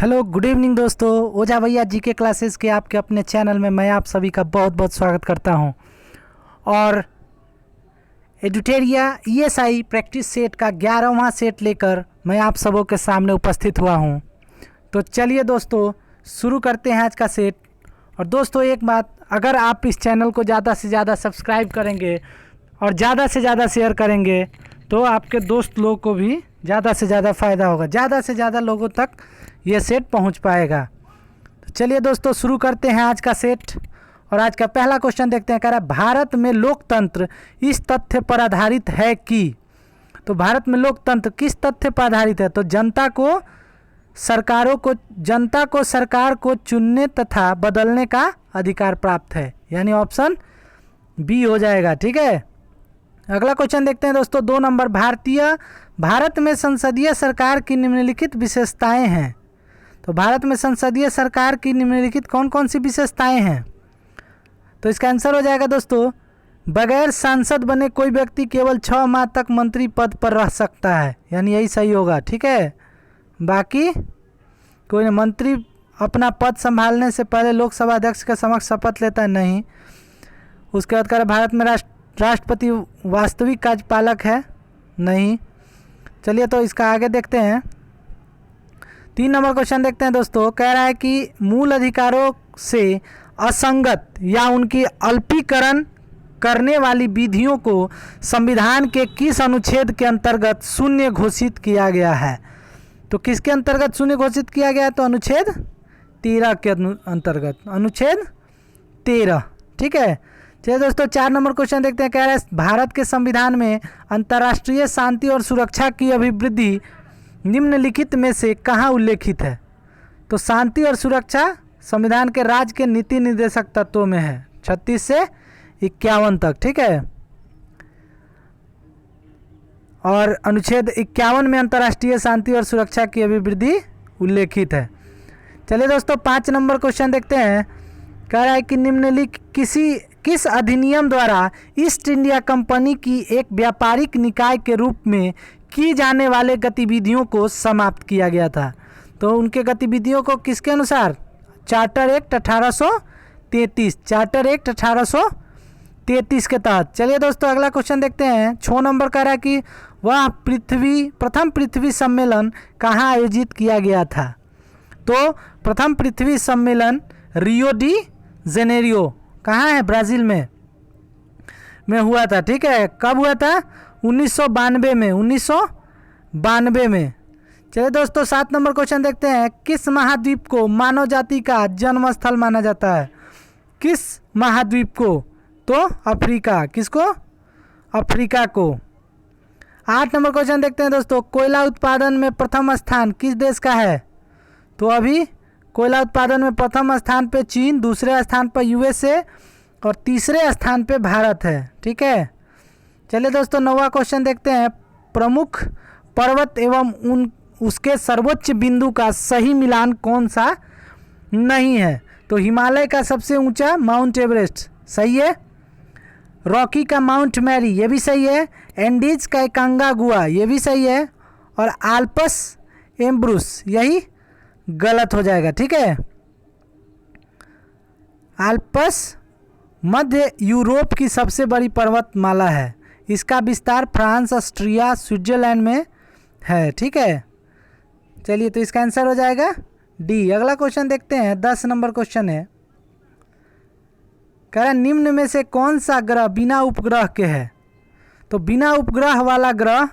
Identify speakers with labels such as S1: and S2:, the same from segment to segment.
S1: Hello good evening दोस्तों, ओझा भैया GK classes के आपके अपने चैनल में मैं आप सभी का बहुत बहुत स्वागत करता हूं। और एडुटेरिया ईएसआई प्रैक्टिस सेट का 11वां सेट लेकर मैं आप सबों के सामने उपस्थित हुआ हूं। तो चलिए दोस्तों शुरू करते हैं आज का सेट। और दोस्तों एक बात, अगर आप इस चैनल को ज़्यादा से ज़्यादा सब्सक्राइब करेंगे और ज़्यादा से ज़्यादा शेयर करेंगे तो आपके दोस्त लोग को भी ज़्यादा से ज़्यादा फ़ायदा होगा, ज़्यादा से ज़्यादा लोगों तक ये सेट पहुंच पाएगा। तो चलिए दोस्तों शुरू करते हैं आज का सेट। और आज का पहला क्वेश्चन देखते हैं। कह रहा है भारत में लोकतंत्र इस तथ्य पर आधारित है कि। तो भारत में लोकतंत्र किस तथ्य पर आधारित है? तो जनता को सरकार को चुनने तथा बदलने का अधिकार प्राप्त है, यानी ऑप्शन बी हो जाएगा। ठीक है, अगला क्वेश्चन देखते हैं दोस्तों 2 नंबर। भारत में संसदीय सरकार की निम्नलिखित विशेषताएं हैं। तो भारत में संसदीय सरकार की निम्नलिखित कौन कौन सी विशेषताएं हैं? तो इसका आंसर हो जाएगा दोस्तों, बगैर सांसद बने कोई व्यक्ति केवल 6 माह तक मंत्री पद पर रह सकता है, यानी यही सही होगा। ठीक है, बाकी कोई मंत्री अपना पद संभालने से पहले लोकसभा अध्यक्ष के समक्ष शपथ लेता है, नहीं। उसके बाद कह रहा भारत में राष्ट्रपति वास्तविक कार्यपालक है, नहीं। चलिए तो इसका आगे देखते हैं। 3 नंबर क्वेश्चन देखते हैं दोस्तों। कह रहा है कि मूल अधिकारों से असंगत या उनकी अल्पीकरण करने वाली विधियों को संविधान के किस अनुच्छेद के अंतर्गत शून्य घोषित किया गया है? तो किसके अंतर्गत शून्य घोषित किया गया है? तो अनुच्छेद 13 के अंतर्गत, अनुच्छेद 13। ठीक है, चलिए दोस्तों 4 नंबर क्वेश्चन देखते हैं। कह रहा है भारत के संविधान में अंतर्राष्ट्रीय शांति और सुरक्षा की अभिवृद्धि निम्नलिखित में से कहाँ उल्लेखित है? तो शांति और सुरक्षा संविधान के राज्य के नीति निर्देशक तत्वों में है, 36 से 51 तक। ठीक है, और अनुच्छेद 51 में अंतर्राष्ट्रीय शांति और सुरक्षा की अभिवृद्धि उल्लेखित है। चलिए दोस्तों 5 नंबर क्वेश्चन देखते हैं। कह रहा है कि निम्नलिखित किस अधिनियम द्वारा ईस्ट इंडिया कंपनी की एक व्यापारिक निकाय के रूप में की जाने वाले गतिविधियों को समाप्त किया गया था? तो उनके गतिविधियों को किसके अनुसार? चार्टर एक्ट 1833, चार्टर एक्ट 1833 के तहत। चलिए दोस्तों अगला क्वेश्चन देखते हैं। 6 नंबर कह रहा है कि वह प्रथम पृथ्वी सम्मेलन कहाँ आयोजित किया गया था? तो प्रथम पृथ्वी सम्मेलन रियो डी जेनेरियो, कहाँ है? ब्राज़ील में हुआ था। ठीक है, कब हुआ था? 1992 में, 1992 में। चलिए दोस्तों 7 नंबर क्वेश्चन देखते हैं। किस महाद्वीप को मानव जाति का जन्म स्थल माना जाता है? किस महाद्वीप को? तो अफ्रीका। किसको? अफ्रीका को। 8 नंबर क्वेश्चन देखते हैं दोस्तों। कोयला उत्पादन में प्रथम स्थान किस देश का है? तो अभी कोयला उत्पादन में प्रथम स्थान पे चीन, दूसरे स्थान पर यूएसए और तीसरे स्थान पे भारत है। ठीक है, चलिए दोस्तों 9वां क्वेश्चन देखते हैं। प्रमुख पर्वत एवं उसके सर्वोच्च बिंदु का सही मिलान कौन सा नहीं है? तो हिमालय का सबसे ऊंचा माउंट एवरेस्ट सही है, रॉकी का माउंट मैरी ये भी सही है, एंडीज का एकांगागुआ ये भी सही है, और आल्पस एम्ब्रूस यही गलत हो जाएगा। ठीक है, आल्पस मध्य यूरोप की सबसे बड़ी पर्वतमाला है, इसका विस्तार फ्रांस, ऑस्ट्रिया, स्विट्जरलैंड में है। ठीक है, चलिए तो इसका आंसर हो जाएगा डी। अगला क्वेश्चन देखते हैं। 10 नंबर क्वेश्चन है। कह रहा है निम्न में से कौन सा ग्रह बिना उपग्रह के है? तो बिना उपग्रह वाला ग्रह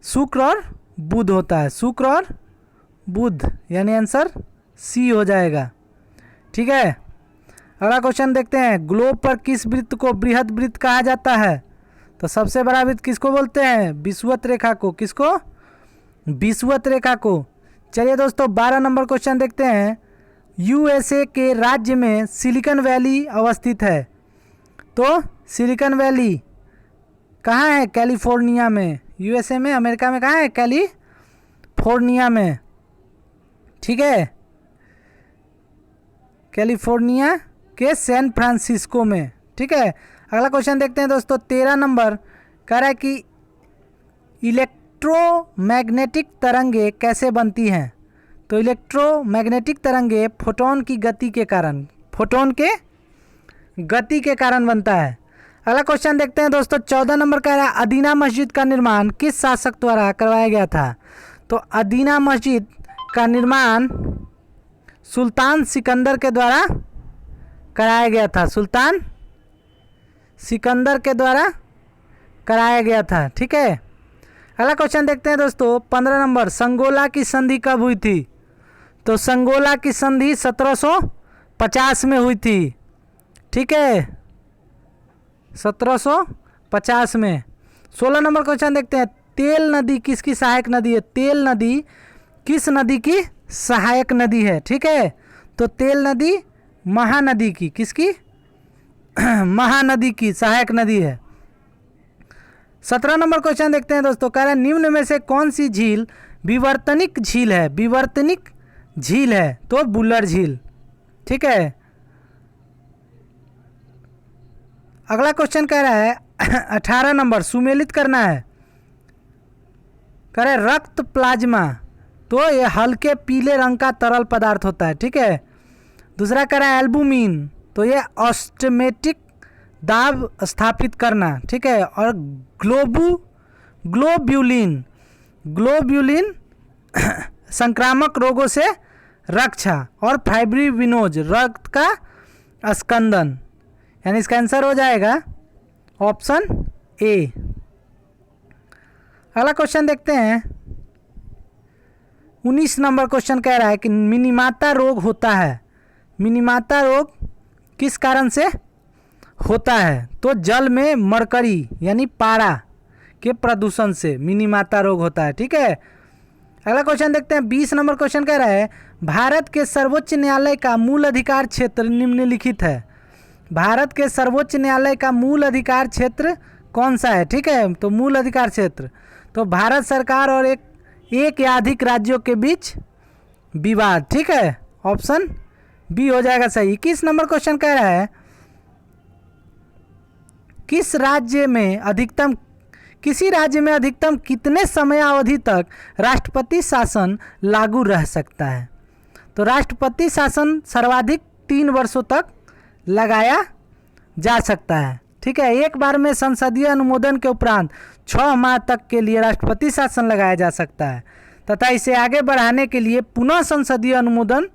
S1: शुक्र और बुध होता है, शुक्र और बुध, यानी आंसर सी हो जाएगा। ठीक है, अगला क्वेश्चन देखते हैं। ग्लोब पर किस वृत्त को बृहद वृत्त कहा जाता है? तो सबसे बड़ा वृत्त किसको बोलते हैं? विषुवत रेखा को। किसको? विषुवत रेखा को। चलिए दोस्तों 12 नंबर क्वेश्चन देखते हैं। यूएसए के राज्य में सिलिकॉन वैली अवस्थित है। तो सिलिकॉन वैली कहाँ है? कैलिफोर्निया में। यूएसए में, अमेरिका में कहाँ है? कैलिफोर्निया में। ठीक है, कैलिफोर्निया के सैन फ्रांसिस्को में। ठीक है, अगला क्वेश्चन देखते हैं दोस्तों 13 नंबर। कह रहा है कि इलेक्ट्रोमैग्नेटिक तरंगे कैसे बनती हैं? तो इलेक्ट्रोमैग्नेटिक तरंगे फोटोन की गति के कारण, फोटोन के गति के कारण बनता है। अगला क्वेश्चन देखते हैं दोस्तों, 14 नंबर कह रहा है अदीना मस्जिद का निर्माण किस शासक द्वारा करवाया गया था? तो अदीना मस्जिद का निर्माण सुल्तान सिकंदर के द्वारा कराया गया था। सुल्तान सिकंदर के द्वारा कराया गया था। ठीक है, अगला क्वेश्चन देखते हैं दोस्तों, 15 नंबर, संगोला की संधि कब हुई थी? तो संगोला की संधि 1750 में हुई थी। ठीक है, 1750 में। 16 नंबर क्वेश्चन देखते हैं, तेल नदी किसकी सहायक नदी है? तेल नदी किस नदी की सहायक नदी है? ठीक है, तो तेल नदी महानदी की, किसकी? महानदी की सहायक नदी है। 17 नंबर क्वेश्चन देखते हैं दोस्तों, कह रहे हैं निम्न में से कौन सी झील विवर्तनिक झील है? विवर्तनिक झील है तो बुलर झील। ठीक है, अगला क्वेश्चन कह रहा है 18 नंबर, सुमेलित करना है। कह रहे रक्त प्लाज्मा, तो ये हल्के पीले रंग का तरल पदार्थ होता है। ठीक है, दूसरा कह रहा है एल्बुमिन, तो ये ऑस्टोमेटिक दाब स्थापित करना। ठीक है, और ग्लोब्यूलिन, ग्लोब्यूलिन संक्रामक रोगों से रक्षा, और फाइब्रिनोज रक्त का स्कंदन। यानी इसका आंसर हो जाएगा ऑप्शन ए। अगला क्वेश्चन देखते हैं, 19 नंबर क्वेश्चन कह रहा है कि मिनीमाता रोग होता है। मिनीमाता रोग किस कारण से होता है? तो जल में मरकरी यानी पारा के प्रदूषण से मिनीमाता रोग होता है। ठीक है, अगला क्वेश्चन देखते हैं, 20 नंबर क्वेश्चन कह रहा है भारत के सर्वोच्च न्यायालय का मूल अधिकार क्षेत्र निम्नलिखित है। भारत के सर्वोच्च न्यायालय का मूल अधिकार क्षेत्र कौन सा है? ठीक है, तो मूल अधिकार क्षेत्र तो भारत सरकार और एक या अधिक राज्यों के बीच विवाद। ठीक है, ऑप्शन बी हो जाएगा सही। 21 नंबर क्वेश्चन कह रहा है किसी राज्य में अधिकतम कितने समयावधि तक राष्ट्रपति शासन लागू रह सकता है? तो राष्ट्रपति शासन सर्वाधिक 3 वर्षों तक लगाया जा सकता है। ठीक है, एक बार में संसदीय अनुमोदन के उपरांत 6 माह तक के लिए राष्ट्रपति शासन लगाया जा सकता है तथा इसे आगे बढ़ाने के लिए पुनः संसदीय अनुमोदन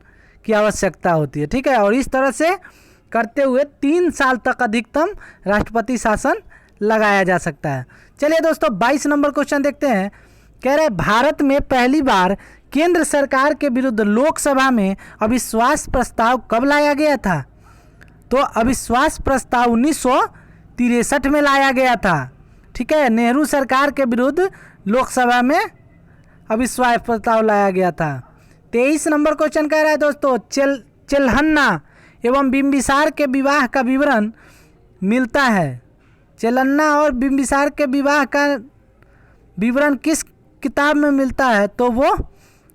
S1: की आवश्यकता होती है। ठीक है, और इस तरह से करते हुए 3 साल तक अधिकतम राष्ट्रपति शासन लगाया जा सकता है। चलिए दोस्तों, 22 नंबर क्वेश्चन देखते हैं। कह रहे हैं भारत में पहली बार केंद्र सरकार के विरुद्ध लोकसभा में अविश्वास प्रस्ताव कब लाया गया था? तो अविश्वास प्रस्ताव 1963 में लाया गया था। ठीक है, नेहरू सरकार के विरुद्ध लोकसभा में अविश्वास प्रस्ताव लाया गया था। 23 नंबर क्वेश्चन कह रहा है दोस्तों, चेल्हन्ना एवं बिम्बिसार के विवाह का विवरण मिलता है। चेल्हन्ना और बिम्बिसार के विवाह का विवरण किस किताब में मिलता है? तो वो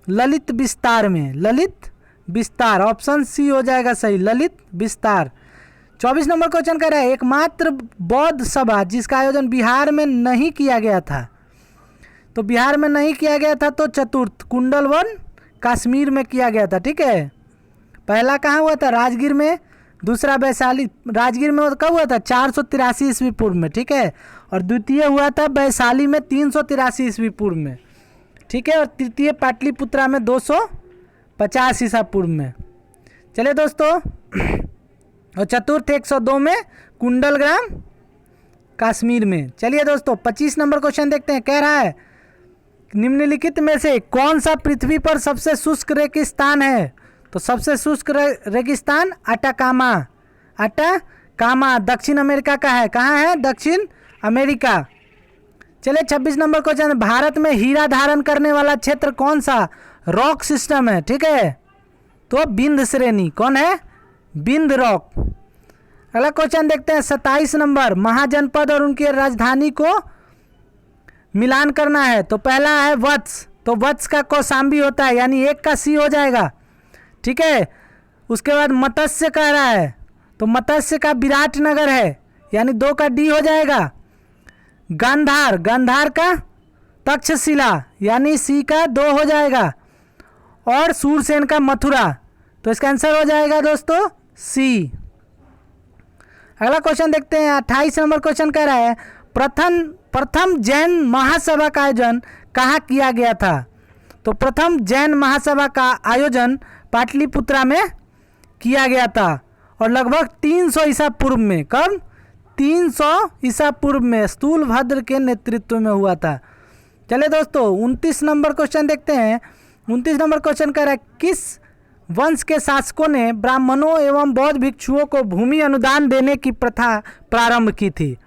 S1: ललित विस्तार में, ललित विस्तार, ऑप्शन सी हो जाएगा सही, ललित विस्तार। 24 नंबर क्वेश्चन कह रहा है एकमात्र बौद्ध सभा जिसका आयोजन बिहार में नहीं किया गया था। तो बिहार में नहीं किया गया था तो चतुर्थ कुंडलवन कश्मीर में किया गया था। ठीक है, पहला कहाँ हुआ था? राजगीर में, दूसरा वैशाली, राजगीर में कब हुआ था? 483 ईस्वी पूर्व में। ठीक है, और द्वितीय हुआ था वैशाली में 383 ईस्वी पूर्व में। ठीक है, और तृतीय पाटलिपुत्रा में 250 ईसा पूर्व में। चलिए दोस्तों, और चतुर्थ 102 में कुंडलग्राम कश्मीर में। चलिए दोस्तों, 25 नंबर क्वेश्चन देखते हैं। कह रहा है निम्नलिखित में से कौन सा पृथ्वी पर सबसे शुष्क रेगिस्तान है? तो सबसे शुष्क रेगिस्तान अटाकामा, अटाकामा दक्षिण अमेरिका का है। कहाँ है? दक्षिण अमेरिका। चलिए 26 नंबर क्वेश्चन, भारत में हीरा धारण करने वाला क्षेत्र कौन सा रॉक सिस्टम है? ठीक है, तो विंध्य श्रेणी। कौन है? विंध्य रॉक। अगला क्वेश्चन देखते हैं 27 नंबर, महाजनपद और उनकी राजधानी को मिलान करना है। तो पहला है वत्स, तो वत्स का कौशाम्बी होता है, यानी 1 का सी हो जाएगा। ठीक है, उसके बाद मत्स्य कह रहा है, तो मत्स्य का विराटनगर है, यानी 2 का डी हो जाएगा। गांधार, गांधार का तक्षशिला, यानी सी का 2 हो जाएगा। और सूरसेन का मथुरा। तो इसका आंसर हो जाएगा दोस्तों सी। अगला क्वेश्चन देखते हैं। 28 नंबर क्वेश्चन कह रहा है प्रथम जैन महासभा का आयोजन कहाँ किया गया था? तो प्रथम जैन महासभा का आयोजन पाटलिपुत्रा में किया गया था और लगभग 300 ईसा पूर्व में। कब? 300 ईसा पूर्व में स्थूलभद्र के नेतृत्व में हुआ था। चलिए दोस्तों 29 नंबर क्वेश्चन देखते हैं। 29 नंबर क्वेश्चन कह रहा है किस वंश के शासकों ने ब्राह्मणों एवं बौद्ध भिक्षुओं को भूमि अनुदान देने की प्रथा प्रारंभ की थी?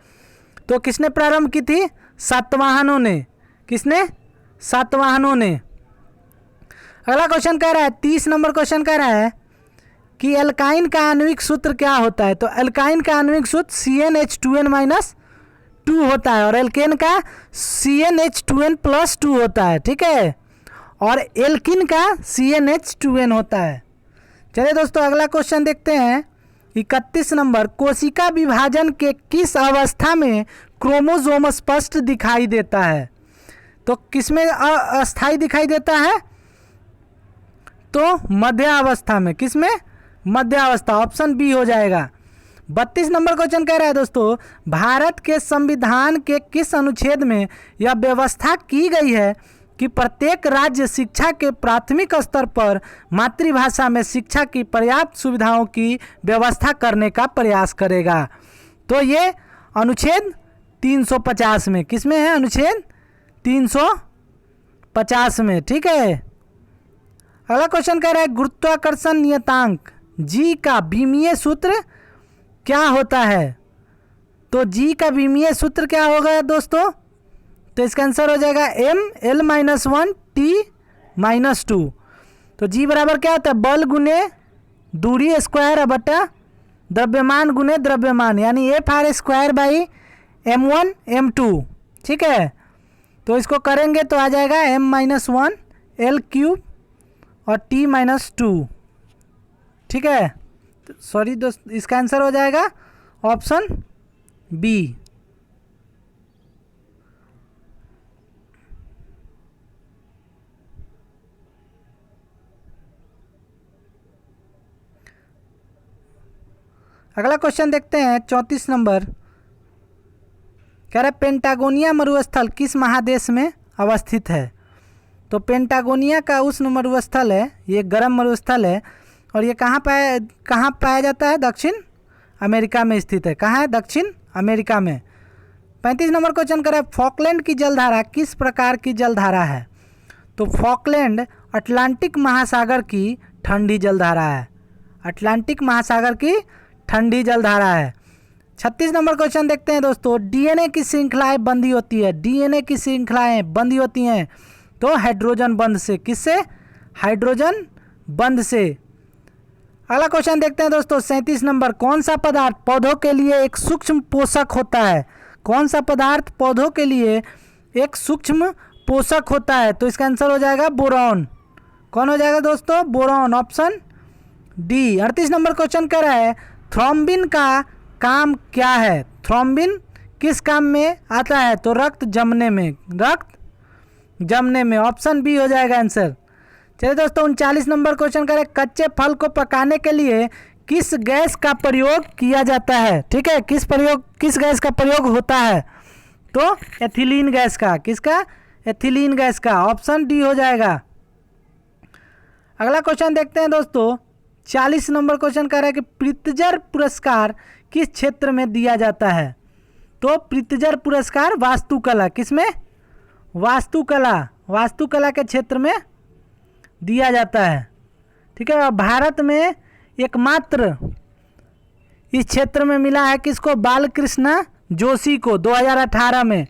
S1: तो किसने प्रारंभ की थी? सातवाहनों ने। किसने? सातवाहनों ने। अगला क्वेश्चन कह रहा है 30 नंबर क्वेश्चन कह रहा है कि एल्काइन का आणविक सूत्र क्या होता है? तो एल्काइन का आणविक सूत्र CnH2n-2 होता है और एल्केन का CnH2n+2 होता है। ठीक है, और एल्किन का CnH2n होता है। चलिए दोस्तों अगला क्वेश्चन देखते हैं। 31 नंबर, कोशिका विभाजन के किस अवस्था में क्रोमोसोम स्पष्ट दिखाई देता है? तो किसमें अस्थाई दिखाई देता है? तो मध्यावस्था में। किसमें? मध्यावस्था। ऑप्शन बी हो जाएगा। 32 नंबर क्वेश्चन कह रहा है दोस्तों भारत के संविधान के किस अनुच्छेद में यह व्यवस्था की गई है कि प्रत्येक राज्य शिक्षा के प्राथमिक स्तर पर मातृभाषा में शिक्षा की पर्याप्त सुविधाओं की व्यवस्था करने का प्रयास करेगा? तो ये अनुच्छेद 350 में। किसमें है? अनुच्छेद 350 में। ठीक है, अगला क्वेश्चन कह रहा है गुरुत्वाकर्षण नियतांक जी का विमीय सूत्र क्या होता है? तो जी का विमीय सूत्र क्या होगा दोस्तों? तो इसका आंसर हो जाएगा m(l-1t-2)। तो जी बराबर क्या होता है? बल गुने दूरी स्क्वायर बटा द्रव्यमान गुने द्रव्यमान, यानी F(r²/m1 m2)। ठीक है, तो इसको करेंगे तो आ जाएगा m-1 l³ और t-2। ठीक है, सॉरी दोस्त, इसका आंसर हो जाएगा ऑप्शन बी। अगला क्वेश्चन देखते हैं 34 नंबर। कह रहा है पेंटागोनिया मरुस्थल किस महादेश में अवस्थित है? तो पेंटागोनिया का उष्ण मरुस्थल है, ये गर्म मरुस्थल है और ये कहाँ पाया जाता है? दक्षिण अमेरिका में स्थित है। कहाँ है? दक्षिण अमेरिका में। 35 नंबर क्वेश्चन कर रहा है फॉकलैंड की जलधारा किस प्रकार की जलधारा है? तो फॉकलैंड अटलांटिक महासागर की ठंडी जलधारा है। अटलांटिक महासागर की ठंडी जलधारा है। 36 नंबर क्वेश्चन देखते हैं दोस्तों। डीएनए की श्रृंखलाएं बंधी होती है। डीएनए की श्रृंखलाएं बंधी होती हैं तो हाइड्रोजन बंध से। किससे? हाइड्रोजन बंध से। अगला क्वेश्चन देखते हैं दोस्तों 37 नंबर। कौन सा पदार्थ पौधों के लिए एक सूक्ष्म पोषक होता है? कौन सा पदार्थ पौधों के लिए एक सूक्ष्म पोषक होता है? तो इसका आंसर हो जाएगा बोरॉन। कौन हो जाएगा दोस्तों? Boron. Option D. 38 number question कह रहा है थ्रोम्बिन का काम क्या है? थ्रोम्बिन किस काम में आता है? तो रक्त जमने में। रक्त जमने में। ऑप्शन बी हो जाएगा आंसर। चलिए दोस्तों 39 नंबर क्वेश्चन करें कच्चे फल को पकाने के लिए किस गैस का प्रयोग किया जाता है? ठीक है, किस गैस का प्रयोग होता है? तो एथिलीन गैस का। किसका? एथिलीन गैस का। ऑप्शन डी हो जाएगा। अगला क्वेश्चन देखते हैं दोस्तों 40 नंबर क्वेश्चन कह रहा है कि प्रित्जर पुरस्कार किस क्षेत्र में दिया जाता है? तो प्रित्जर पुरस्कार वास्तुकला। किसमें? वास्तुकला के क्षेत्र में दिया जाता है। ठीक है, भारत में एकमात्र इस क्षेत्र में मिला है किसको? बालकृष्ण जोशी को 2018 में।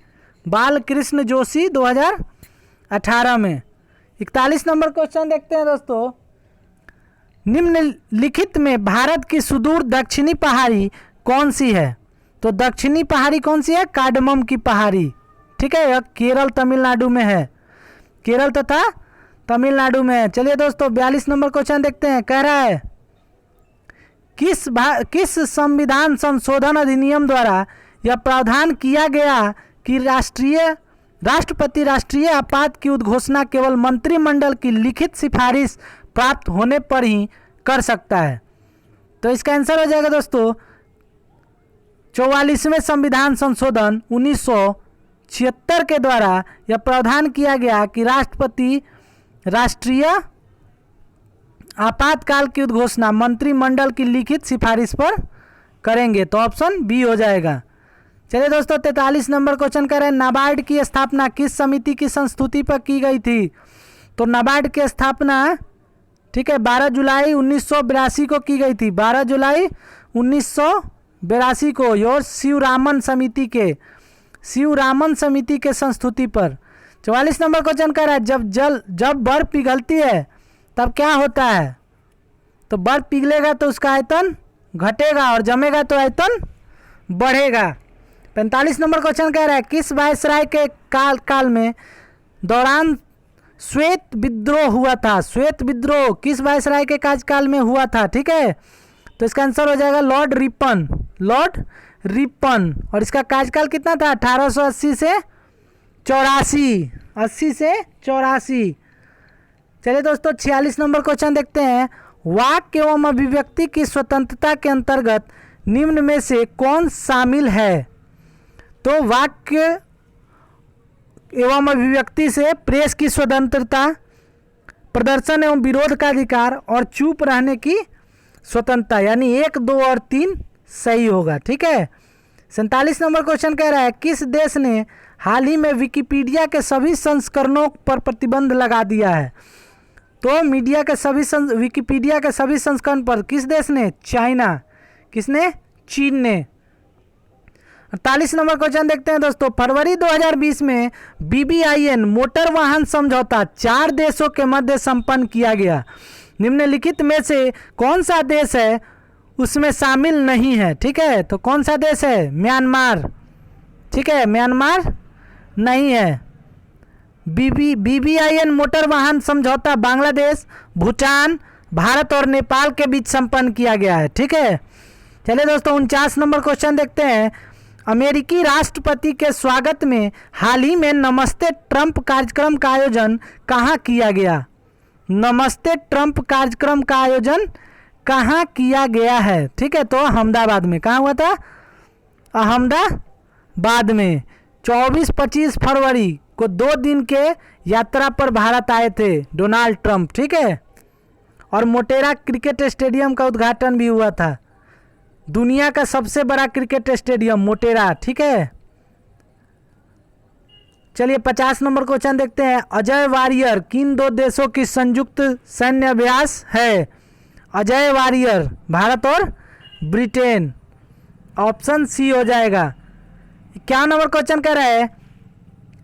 S1: बालकृष्ण जोशी 2018 में। 41 नंबर क्वेश्चन देखते हैं दोस्तों। निम्नलिखित में भारत की सुदूर दक्षिणी पहाड़ी कौन सी है? तो दक्षिणी पहाड़ी कौन सी है? कार्डमम की पहाड़ी। ठीक है, यह केरल तमिलनाडु में है। केरल तथा तमिलनाडु में है। चलिए दोस्तों 42 नंबर क्वेश्चन देखते हैं। कह रहा है किस संविधान संशोधन अधिनियम द्वारा यह प्रावधान किया गया कि राष्ट्रीय राष्ट्रपति राष्ट्रीय आपात की उद्घोषणा केवल मंत्रिमंडल की लिखित सिफारिश प्राप्त होने पर ही कर सकता है। तो इसका आंसर हो जाएगा दोस्तों 44वें संविधान संशोधन 1976 के द्वारा यह प्रावधान किया गया कि राष्ट्रपति राष्ट्रीय आपातकाल की उद्घोषणा मंत्रिमंडल की लिखित सिफारिश पर करेंगे। तो ऑप्शन बी हो जाएगा। चलिए दोस्तों 43 नंबर क्वेश्चन कर रहे हैं, नाबार्ड की स्थापना किस समिति की संस्तुति पर की गई थी? तो नाबार्ड की स्थापना ठीक है 12 जुलाई 1982 को की गई थी। 12 जुलाई 1982 को और शिवरामन समिति के संस्तुति पर। 44 नंबर क्वेश्चन कर रहा है, जब बर्फ पिघलती है तब क्या होता है? तो बर्फ पिघलेगा तो उसका आयतन घटेगा और जमेगा तो आयतन बढ़ेगा। 45 नंबर क्वेश्चन कह रहा है, किस वायसराय के काल में दौरान श्वेत विद्रोह हुआ था? श्वेत विद्रोह किस वायसराय के कार्यकाल में हुआ था? ठीक है, तो इसका आंसर हो जाएगा लॉर्ड रिपन। और इसका कार्यकाल कितना था? 1880 से 84, 80 से 84। चलिए दोस्तों 46 नंबर क्वेश्चन देखते हैं, वाक्य एवं अभिव्यक्ति की स्वतंत्रता के अंतर्गत निम्न में से कौन शामिल है? तो वाक्य एवं अभिव्यक्ति से प्रेस की स्वतंत्रता, प्रदर्शन एवं विरोध का अधिकार और चुप रहने की स्वतंत्रता, यानी 1, 2 और 3 सही होगा। ठीक है। 47 नंबर क्वेश्चन कह रहा है, किस देश ने हाल ही में विकिपीडिया के सभी संस्करणों पर प्रतिबंध लगा दिया है? तो विकिपीडिया के सभी संस्करण पर किस देश ने? चाइना। किसने? चीन ने। 48 नंबर क्वेश्चन देखते हैं दोस्तों, फरवरी 2020 में BBIN मोटर वाहन समझौता 4 देशों के मध्य संपन्न किया गया। निम्नलिखित में से कौन सा देश है उसमें शामिल नहीं है? ठीक है, तो कौन सा देश है? म्यांमार। ठीक है, म्यांमार नहीं है। BBIN मोटर वाहन समझौता बांग्लादेश, भूटान, भारत और नेपाल के बीच संपन्न किया गया है। ठीक है। चलिए दोस्तों 49 नंबर क्वेश्चन देखते हैं, अमेरिकी राष्ट्रपति के स्वागत में हाल ही में नमस्ते ट्रंप कार्यक्रम का आयोजन कहाँ किया गया? नमस्ते ट्रंप कार्यक्रम का आयोजन कहाँ किया गया है? ठीक है, तो अहमदाबाद में। कहाँ हुआ था? अहमदाबाद में। 24-25 फरवरी को 2 दिन के यात्रा पर भारत आए थे डोनाल्ड ट्रंप। ठीक है, और मोटेरा क्रिकेट स्टेडियम का उद्घाटन भी हुआ था, दुनिया का सबसे बड़ा क्रिकेट स्टेडियम मोटेरा। ठीक है। चलिए 50 नंबर क्वेश्चन देखते हैं, अजय वारियर किन 2 देशों की संयुक्त सैन्य अभ्यास है? अजय वारियर भारत और ब्रिटेन। ऑप्शन सी हो जाएगा। 51 नंबर क्वेश्चन कह रहा है,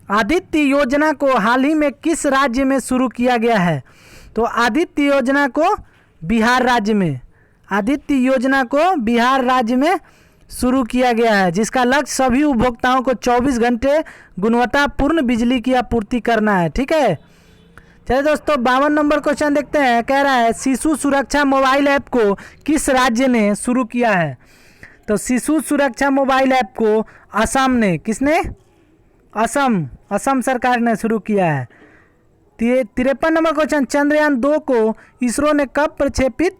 S1: आदित्य योजना को हाल ही में किस राज्य में शुरू किया गया है? तो आदित्य योजना को बिहार राज्य में, आदित्य योजना को बिहार राज्य में शुरू किया गया है, जिसका लक्ष्य सभी उपभोक्ताओं को 24 घंटे गुणवत्तापूर्ण बिजली की आपूर्ति करना है। ठीक है। चलिए दोस्तों 52 नंबर क्वेश्चन देखते हैं, कह रहा है शिशु सुरक्षा मोबाइल ऐप को किस राज्य ने शुरू किया है? तो शिशु सुरक्षा मोबाइल ऐप को असम ने, किसने? असम सरकार ने शुरू किया है। 53 नंबर क्वेश्चन, चंद्रयान 2 को इसरो ने कब प्रक्षेपित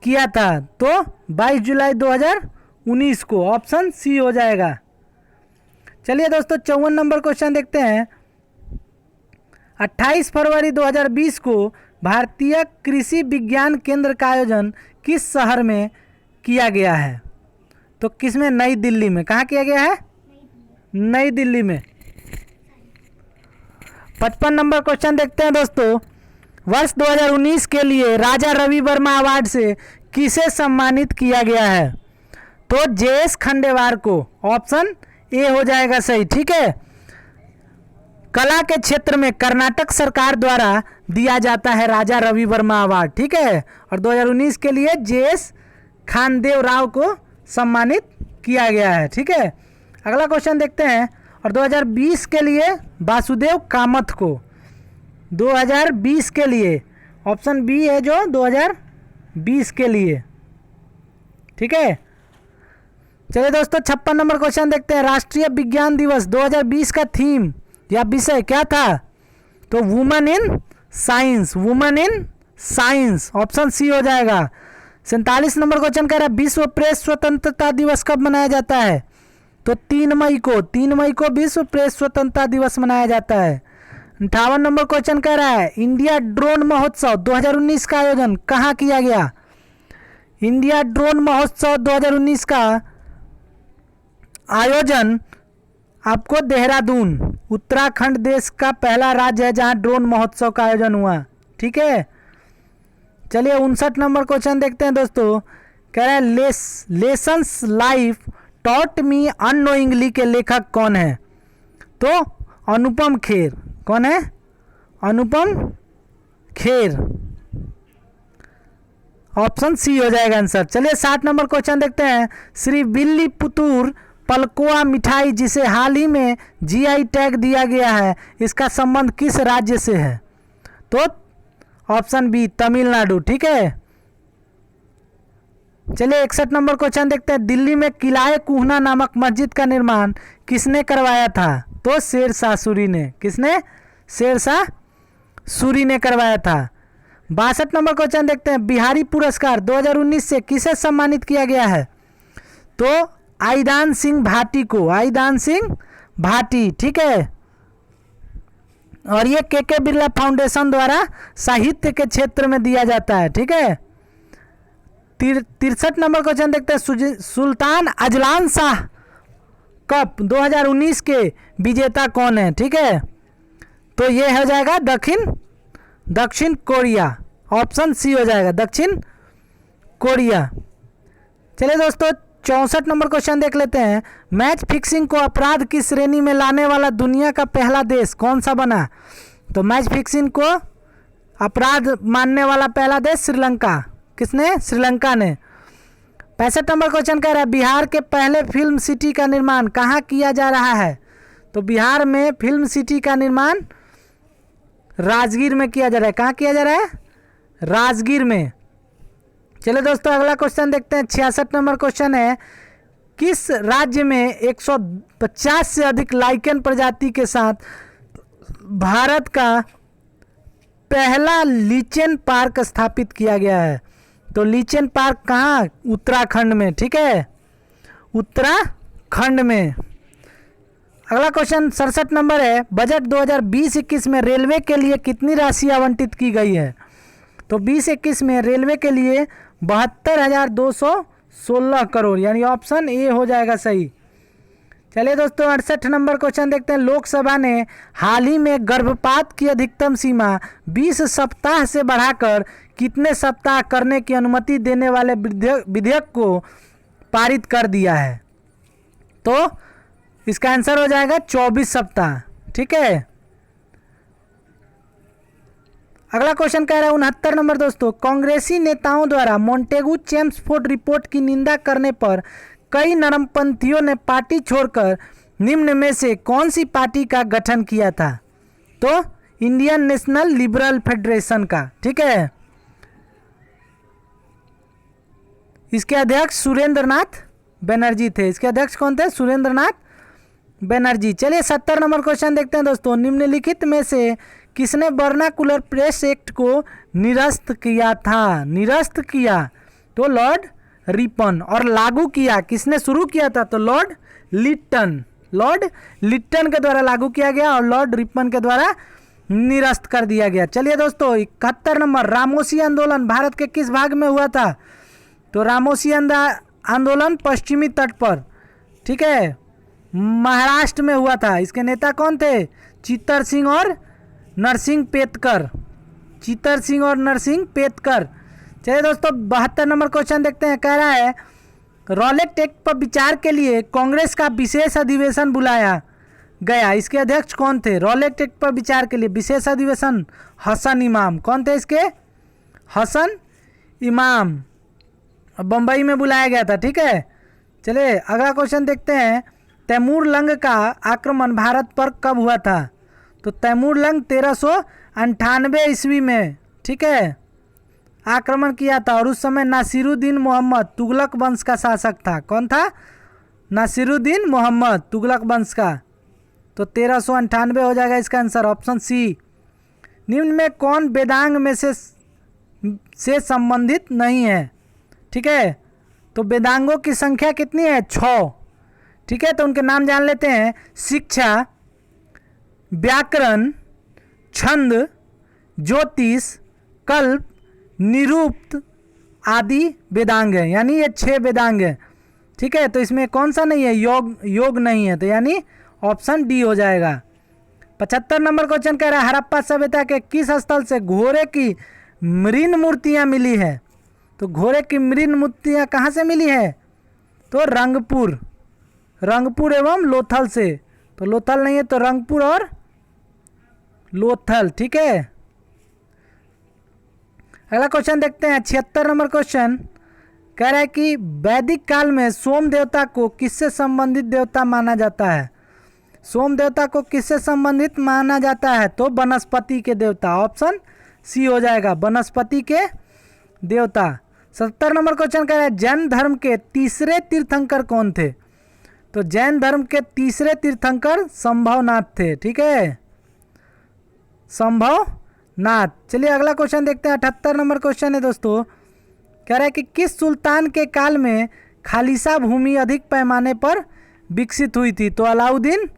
S1: किया था? तो 22 जुलाई 2019 को। ऑप्शन सी हो जाएगा। चलिए दोस्तों 54 नंबर क्वेश्चन देखते हैं, 28 फरवरी 2020 को भारतीय कृषि विज्ञान केंद्र का आयोजन किस शहर में किया गया है? तो किस में? नई दिल्ली में। कहाँ किया गया है? नई दिल्ली में। 55 नंबर क्वेश्चन देखते हैं दोस्तों, वर्ष 2019 के लिए राजा रवि वर्मा अवार्ड से किसे सम्मानित किया गया है? तो JS खंडेवार को। ऑप्शन ए हो जाएगा सही। ठीक है। कला के क्षेत्र में कर्नाटक सरकार द्वारा दिया जाता है राजा रवि वर्मा अवार्ड। ठीक है, और 2019 के लिए JS खानदेव राव को सम्मानित किया गया है। ठीक है। अगला क्वेश्चन देखते हैं, और 2020 के लिए वासुदेव कामत को। 2020 के लिए ऑप्शन बी है जो 2020 के लिए। ठीक है। चलिए दोस्तों 56 नंबर क्वेश्चन देखते हैं, राष्ट्रीय विज्ञान दिवस 2020 का थीम या विषय क्या था? तो women in science, women in science, option C हो जाएगा। 47 नंबर क्वेश्चन कह रहा है विश्व प्रेस स्वतंत्रता दिवस कब मनाया जाता है? तो 3 मई को, 3 मई को विश्व प्रेस स्वतंत्रता दिवस मनाया जाता है। 58 नंबर क्वेश्चन कह रहा है इंडिया ड्रोन महोत्सव 2019 का आयोजन कहाँ किया गया? इंडिया ड्रोन महोत्सव 2019 का आयोजन आपको देहरादून, उत्तराखंड देश का पहला राज्य है जहां ड्रोन महोत्सव का आयोजन हुआ। ठीक है, चलिए 59 नंबर क्वेश्चन देखते हैं दोस्तों। कह रहा है lessons life taught me unknowingly के लेखक कौन है? तो अनुपम खेर। कौन है? अनुपम खेर, ऑप्शन सी हो जाएगा आंसर। चलिए 60 नंबर क्वेश्चन देखते हैं। श्री विल्लीपुतूर पलकोआ मिठाई जिसे हाल ही में जीआई टैग दिया गया है, इसका संबंध किस राज्य से है? तो ऑप्शन बी तमिलनाडु। ठीक है, चलिए 61 नंबर क्वेश्चन देखते हैं। दिल्ली में किलाए कुहना नामक मस्जिद का निर्माण किसने करवाया था? तो शेरशाह सूरी ने। किसने? शेरशाह सूरी ने करवाया था। 62 नंबर क्वेश्चन देखते हैं। बिहारी पुरस्कार 2019 से किसे सम्मानित किया गया है? तो आईदान सिंह भाटी को, आईदान सिंह भाटी। ठीक है, और ये के बिरला फाउंडेशन द्वारा साहित्य के क्षेत्र में दिया जाता है। ठीक है, 63 नंबर क्वेश्चन देखते हैं। सुल्तान अजलान शाह कप 2019 के विजेता कौन है? ठीक है, तो ये हो जाएगा दक्षिण कोरिया, ऑप्शन सी हो जाएगा दक्षिण कोरिया। चलिए दोस्तों 64 नंबर क्वेश्चन देख लेते हैं। मैच फिक्सिंग को अपराध की श्रेणी में लाने वाला दुनिया का पहला देश कौन सा बना? तो मैच फिक्सिंग को अपराध मानने वाला पहला देश श्रीलंका। किसने? श्रीलंका ने। 65 नंबर क्वेश्चन कह रहा है बिहार के पहले फिल्म सिटी का निर्माण कहाँ किया जा रहा है? तो बिहार में फिल्म सिटी का निर्माण राजगीर में किया जा रहा है। कहाँ किया जा रहा है? राजगीर में। चलिए दोस्तों अगला क्वेश्चन देखते हैं। 66 नंबर क्वेश्चन है किस राज्य में 150 से अधिक लाइकेन प्रजाति के साथ भारत का पहला लीचेन पार्क स्थापित किया गया है? तो लीचेन पार्क कहाँ? उत्तराखंड में। ठीक है, उत्तराखंड में। अगला क्वेश्चन 67 नंबर है बजट 2020-21 में रेलवे के लिए कितनी राशि आवंटित की गई है? तो 20-21 में रेलवे के लिए 72,216 करोड़, यानी ऑप्शन ए हो जाएगा सही। चलिए दोस्तों 68 नंबर क्वेश्चन देखते हैं। लोकसभा ने हाल ही में गर्भपात की अधिकतम सीमा 20 सप्ताह से बढ़ाकर कितने सप्ताह करने की अनुमति देने वाले विधेयक को पारित कर दिया है? तो इसका आंसर हो जाएगा 24 सप्ताह। ठीक है, अगला क्वेश्चन कह रहा है 69 नंबर दोस्तों। कांग्रेसी नेताओं द्वारा मोंटेगू चेम्सफोर्ड रिपोर्ट की निंदा करने पर कई नरमपंथियों ने पार्टी छोड़कर निम्न में से कौन सी पार्टी का गठन किया था? तो इंडियन नेशनल लिबरल फेडरेशन का। ठीक है, इसके अध्यक्ष सुरेंद्र नाथ बनर्जी थे। इसके अध्यक्ष कौन थे? सुरेंद्र नाथ बनर्जी। चलिए 70 नंबर क्वेश्चन देखते हैं दोस्तों। निम्नलिखित में से किसने वर्नाकुलर प्रेस एक्ट को निरस्त किया था? निरस्त किया तो लॉर्ड रिपन, और लागू किया किसने शुरू किया था? तो लॉर्ड लिट्टन। लॉर्ड लिट्टन के द्वारा लागू किया गया और लॉर्ड रिपन के द्वारा निरस्त कर दिया गया। चलिए दोस्तों 71 नंबर। रामोसी आंदोलन भारत के किस भाग में हुआ था? तो रामोसी आंदोलन पश्चिमी तट पर, ठीक है, महाराष्ट्र में हुआ था। इसके नेता कौन थे? चित्तर सिंह और नरसिंह पेतकर। चित्तर सिंह और नरसिंह पेतकर। चलिए दोस्तों 72 नंबर क्वेश्चन देखते हैं। कह रहा है रॉलेट एक्ट पर विचार के लिए कांग्रेस का विशेष अधिवेशन बुलाया गया। इसके अध्यक्ष कौन थे? रॉलेट एक्ट पर विचार के लिए विशेष अधिवेशन हसन इमाम। कौन थे इसके? हसन इमाम। बम्बई में बुलाया गया था। ठीक है, चलिए अगला क्वेश्चन देखते हैं। तैमूर लंग का आक्रमण भारत पर कब हुआ था? तो तैमूर लंग 1398 ईस्वी में, ठीक है, आक्रमण किया था और उस समय नासिरुद्दीन मोहम्मद तुगलक वंश का शासक था। कौन था? नासिरुद्दीन मोहम्मद तुगलक वंश का तो 1398 हो जाएगा इसका आंसर ऑप्शन सी। निम्न में कौन वेदांग में से संबंधित नहीं है? ठीक है, तो वेदांगों की संख्या कितनी है? 6। ठीक है, तो उनके नाम जान लेते हैं। शिक्षा, व्याकरण, छंद, ज्योतिष, कल्प, निरुक्त आदि वेदांग है, यानी ये 6 वेदांग है। ठीक है, तो इसमें कौन सा नहीं है? योग नहीं है, तो यानी ऑप्शन डी हो जाएगा। 75 नंबर क्वेश्चन कह रहा है हड़प्पा सभ्यता के किस स्थल से घोड़े की मृण मूर्तियां मिली है? तो घोड़े की मृण मूर्तियां कहाँ से मिली है? तो रंगपुर एवं लोथल से। तो लोथल नहीं है तो रंगपुर और लोथल। ठीक है, अगला क्वेश्चन देखते हैं। 76 नंबर क्वेश्चन कह रहा है कि वैदिक काल में सोम देवता को किससे संबंधित देवता माना जाता है? सोम देवता को किससे संबंधित माना जाता है? तो वनस्पति के देवता, ऑप्शन सी हो जाएगा, वनस्पति के देवता। 70 नंबर क्वेश्चन कह रहा है जैन धर्म के तीसरे तीर्थंकर कौन थे? तो जैन धर्म के तीसरे तीर्थंकर संभवनाथ थे। ठीक है, संभवनाथ। चलिए अगला क्वेश्चन देखते हैं। 78 नंबर क्वेश्चन है दोस्तों, कह रहा है कि किस सुल्तान के काल में खालिसा भूमि अधिक पैमाने पर विकसित हुई थी? तो अलाउद्दीन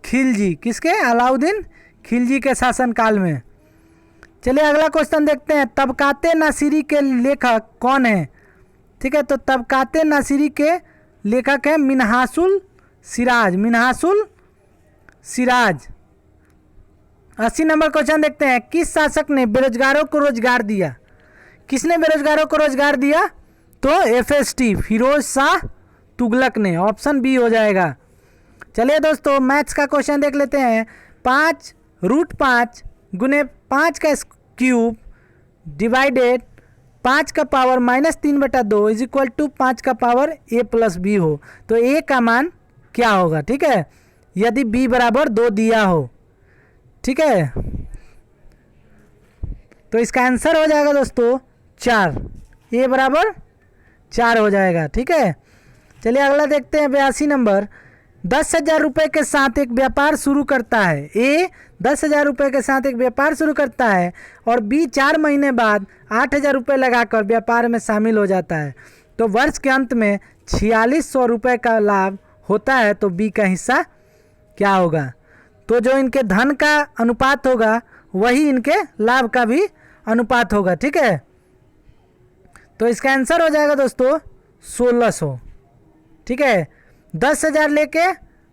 S1: खिलजी। किसके? अलाउद्दीन खिलजी के शासनकाल में। चलिए अगला क्वेश्चन देखते हैं। तबकाते नासिरी के लेखक कौन है? ठीक है, तो तबकाते नासिरी के लेखक है मिन्हासुल सिराज। 80 नंबर क्वेश्चन देखते हैं। किस शासक ने बेरोजगारों को रोजगार दिया? किसने बेरोजगारों को रोजगार दिया? तो FST फिरोज शाह तुगलक ने, ऑप्शन बी हो जाएगा। चलिए दोस्तों मैथ्स का क्वेश्चन देख लेते हैं। 5√5 गुने 5 का क्यूब डिवाइडेड 5 का पावर -3/2 इज इक्वल टू 5 का पावर a+b हो, तो a का मान क्या होगा? ठीक है, यदि b बराबर 2 दिया हो। ठीक है, तो इसका आंसर हो जाएगा दोस्तों 4, a बराबर 4 हो जाएगा। ठीक है, चलिए अगला देखते हैं। 82 नंबर। 10,000 रुपये के साथ एक व्यापार शुरू करता है। ए 10,000 रुपये के साथ एक व्यापार शुरू करता है और बी 4 महीने बाद 8,000 रुपये लगाकर व्यापार में शामिल हो जाता है। तो वर्ष के अंत में 4600 रुपये का लाभ होता है, तो बी का हिस्सा क्या होगा? तो जो इनके धन का अनुपात होगा वही इनके लाभ का भी अनुपात होगा। ठीक है, तो इसका आंसर हो जाएगा दोस्तों 1600। ठीक है, 10,000 लेके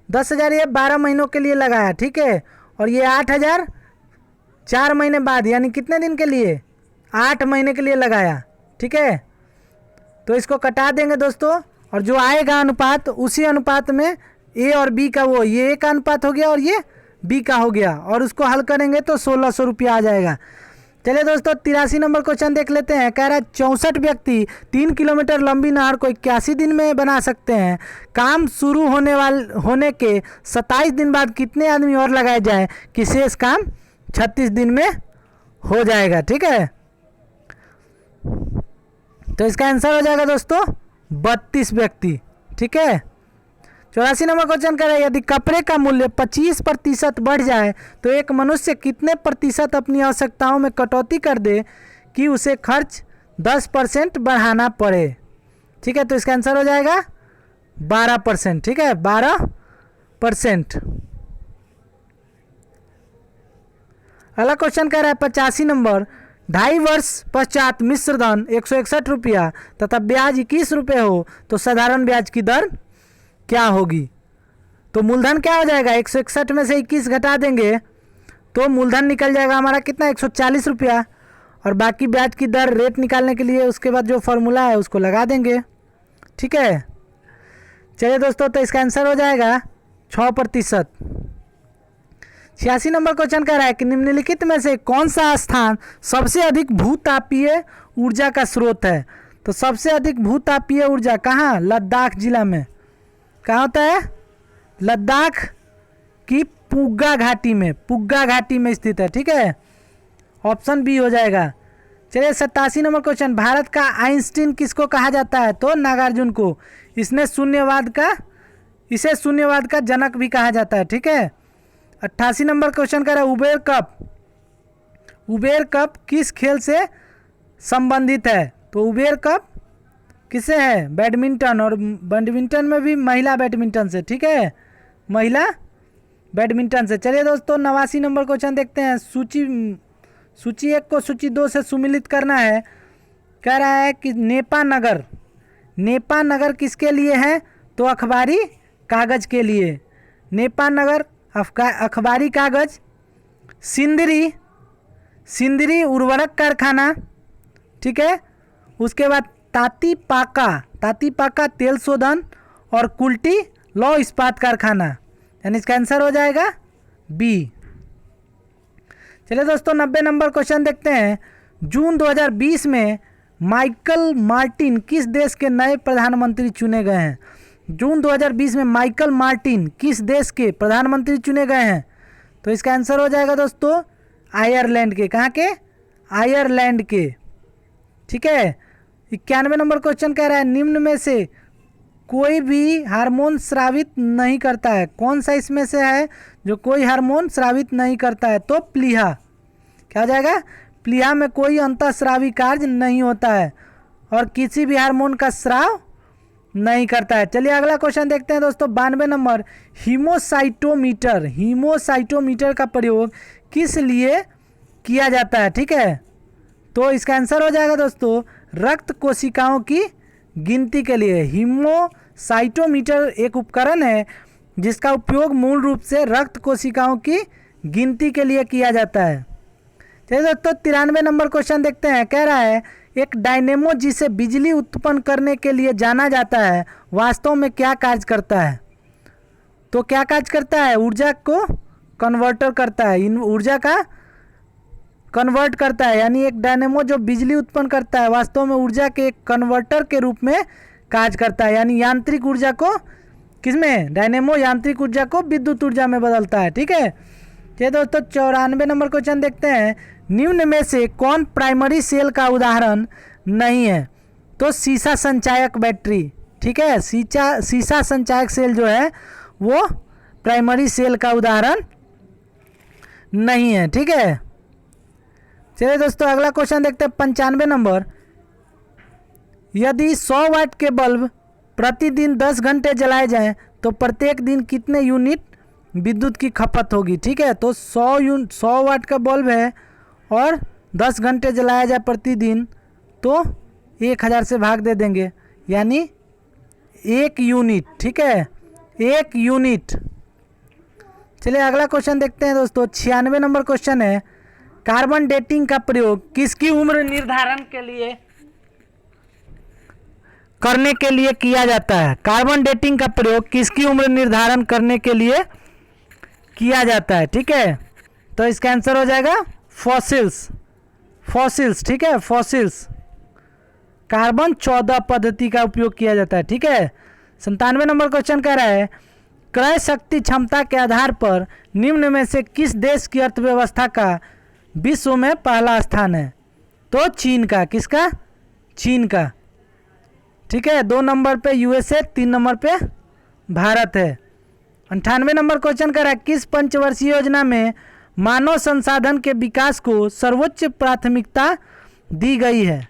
S1: 10,000 ये 12 महीनों के लिए लगाया। ठीक है, और ये 8,000 4 महीने बाद, यानी कितने दिन के लिए? 8 महीने के लिए लगाया। ठीक है, तो इसको कटा देंगे दोस्तों, और जो आएगा अनुपात उसी अनुपात में ए और बी का, वो ये ए का अनुपात हो गया और ये बी का हो गया, और उसको हल करेंगे तो 1600 रुपया आ जाएगा। चलिए दोस्तों 83 नंबर क्वेश्चन देख लेते हैं। कह रहा है 64 व्यक्ति 3 किलोमीटर लंबी नहर को 81 दिन में बना सकते हैं। काम शुरू होने के 27 दिन बाद कितने आदमी और लगाए जाए कि शेष काम 36 दिन में हो जाएगा? ठीक है, तो इसका आंसर हो जाएगा दोस्तों 32 व्यक्ति। ठीक है, 84 नंबर क्वेश्चन कर रहा है यदि कपड़े का मूल्य 25% बढ़ जाए तो एक मनुष्य कितने प्रतिशत अपनी आवश्यकताओं में कटौती कर दे कि उसे खर्च 10% बढ़ाना पड़े? ठीक है, तो इसका आंसर हो जाएगा 12%। ठीक है, 12%। अगला क्वेश्चन कह रहा है 85 नंबर। 2.5 वर्ष पश्चात मिश्र धन 161 रुपया तथा ब्याज 21 रुपये हो तो साधारण ब्याज की दर क्या होगी? तो मूलधन क्या हो जाएगा? 161 में से 21 घटा देंगे तो मूलधन निकल जाएगा हमारा कितना? 140 रुपया, और बाकी ब्याज की दर रेट निकालने के लिए उसके बाद जो फॉर्मूला है उसको लगा देंगे। ठीक है, चलिए दोस्तों तो इसका आंसर हो जाएगा 6%। 86 नंबर क्वेश्चन कह रहा है कि निम्नलिखित में से कौन सा स्थान सबसे अधिक भूतापीय ऊर्जा का स्रोत है? तो सबसे अधिक भूतापीय ऊर्जा कहाँ? लद्दाख जिला में। कहाँ होता है? लद्दाख की पुग्गा घाटी में स्थित है। ठीक है, ऑप्शन बी हो जाएगा। चलिए 87 नंबर क्वेश्चन। भारत का आइंस्टीन किसको कहा जाता है? तो नागार्जुन को। इसे शून्यवाद का जनक भी कहा जाता है। ठीक है, 88 नंबर क्वेश्चन कह रहा है उबेर कप। उबेर कप किस खेल से संबंधित है? तो उबेर कप किससे है? बैडमिंटन, और बैडमिंटन में भी महिला बैडमिंटन से, ठीक है, महिला बैडमिंटन से। चलिए दोस्तों 89 नंबर क्वेश्चन देखते हैं। सूची 1 को सूची 2 से सुमिलित करना है। कह रहा है कि नेपा नगर, नेपा नगर किसके लिए है? तो अखबारी कागज के लिए। नेपा नगर अखबारी कागज। सिंदरी, सिंदरी उर्वरक कारखाना, ठीक है। उसके बाद तातीपाका, तातीपाका तेल शोधन, और कुल्टी लौह इस्पात कारखाना, यानी इसका आंसर हो जाएगा बी। चलिए दोस्तों 90 नंबर क्वेश्चन देखते हैं। जून 2020 में माइकल मार्टिन किस देश के नए प्रधानमंत्री चुने गए हैं? जून 2020 में माइकल मार्टिन किस देश के प्रधानमंत्री चुने गए हैं? तो इसका आंसर हो जाएगा दोस्तों आयरलैंड के। कहाँ के? आयरलैंड के, ठीक है। 91 नंबर क्वेश्चन कह रहा है निम्न में से कोई भी हार्मोन स्रावित नहीं करता है। कौन सा इसमें से है जो कोई हार्मोन स्रावित नहीं करता है? तो प्लीहा। क्या हो जाएगा? प्लीहा में कोई अंतःस्रावी कार्य नहीं होता है और किसी भी हार्मोन का स्राव नहीं करता है। चलिए अगला क्वेश्चन देखते हैं दोस्तों 92 नंबर। हीमोसाइटोमीटर, हीमोसाइटोमीटर का प्रयोग किस लिए किया जाता है? ठीक है, तो इसका आंसर हो जाएगा दोस्तों रक्त कोशिकाओं की गिनती के लिए। हीमोसाइटोमीटर एक उपकरण है जिसका उपयोग मूल रूप से रक्त कोशिकाओं की गिनती के लिए किया जाता है। चलिए दोस्तों 93 नंबर क्वेश्चन देखते हैं। कह रहा है एक डायनेमो जिसे बिजली उत्पन्न करने के लिए जाना जाता है वास्तव में क्या कार्य करता है? तो क्या कार्य करता है? ऊर्जा को कन्वर्टर करता है, इन ऊर्जा का कन्वर्ट करता है। यानी एक डायनेमो जो बिजली उत्पन्न करता है वास्तव में ऊर्जा के एक कन्वर्टर के रूप में कार्य करता है। यानी यांत्रिक ऊर्जा को किसमें? डायनेमो यांत्रिक ऊर्जा को विद्युत ऊर्जा में बदलता है। ठीक है, ये दोस्तों 94 नंबर क्वेश्चन देखते हैं। निम्न में से कौन प्राइमरी सेल का उदाहरण नहीं है? तो सीसा संचायक बैटरी। ठीक है, सीसा संचायक सेल जो है वो प्राइमरी सेल का उदाहरण नहीं है। ठीक है, चलिए दोस्तों अगला क्वेश्चन देखते हैं 95 नंबर। यदि 100 वाट के बल्ब प्रतिदिन 10 घंटे जलाए जाएं तो प्रत्येक दिन कितने यूनिट विद्युत की खपत होगी? ठीक है, तो 100 वाट का बल्ब है और 10 घंटे जलाया जाए प्रतिदिन तो 1000 से भाग दे देंगे, यानी 1 यूनिट। ठीक है, 1 यूनिट। चलिए अगला क्वेश्चन देखते हैं दोस्तों 96 नंबर क्वेश्चन है। कार्बन डेटिंग का प्रयोग किसकी उम्र निर्धारण के लिए करने के लिए किया जाता है? कार्बन डेटिंग का प्रयोग किसकी उम्र निर्धारण करने के लिए किया जाता है? ठीक है, तो इसका आंसर हो जाएगा फॉसिल्स, फॉसिल्स। ठीक है, फॉसिल्स। कार्बन 14 पद्धति का उपयोग किया जाता है। ठीक है, 97 नंबर क्वेश्चन कह रहा है क्रय शक्ति क्षमता के आधार पर निम्न में से किस देश की अर्थव्यवस्था का विश्व में पहला स्थान है? तो चीन का। किसका? चीन का। ठीक है, 2 नंबर पे यूएसए, 3 नंबर पे भारत है। 98 नंबर क्वेश्चन कर रहा है किस पंचवर्षीय योजना में मानव संसाधन के विकास को सर्वोच्च प्राथमिकता दी गई है?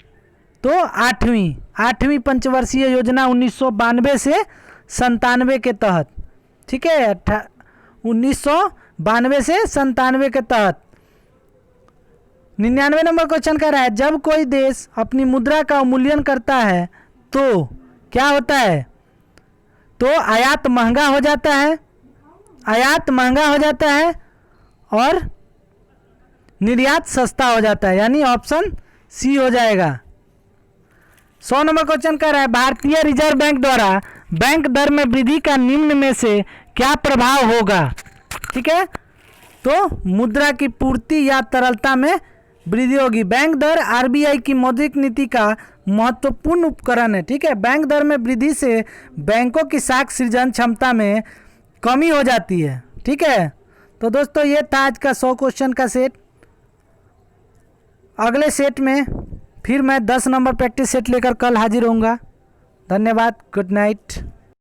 S1: तो आठवीं पंचवर्षीय योजना 1992 से 97 के तहत। ठीक है, 1992 से 97 के तहत। 99 नंबर क्वेश्चन कर रहा है जब कोई देश अपनी मुद्रा का अवमूल्यन करता है तो क्या होता है? तो आयात महंगा हो जाता है, आयात महंगा हो जाता है और निर्यात सस्ता हो जाता है, यानी ऑप्शन सी हो जाएगा। 100 नंबर क्वेश्चन कर रहा है भारतीय रिजर्व बैंक द्वारा बैंक दर में वृद्धि का निम्न में से क्या प्रभाव होगा? ठीक है, तो मुद्रा की पूर्ति या तरलता में वृद्धि होगी। बैंक दर आरबीआई की मौद्रिक नीति का महत्वपूर्ण उपकरण है। ठीक है, बैंक दर में वृद्धि से बैंकों की साख सृजन क्षमता में कमी हो जाती है। ठीक है, तो दोस्तों ये था आज का 100 क्वेश्चन का सेट। अगले सेट में फिर मैं 10 नंबर प्रैक्टिस सेट लेकर कल हाजिर होऊंगा। धन्यवाद, गुड नाइट।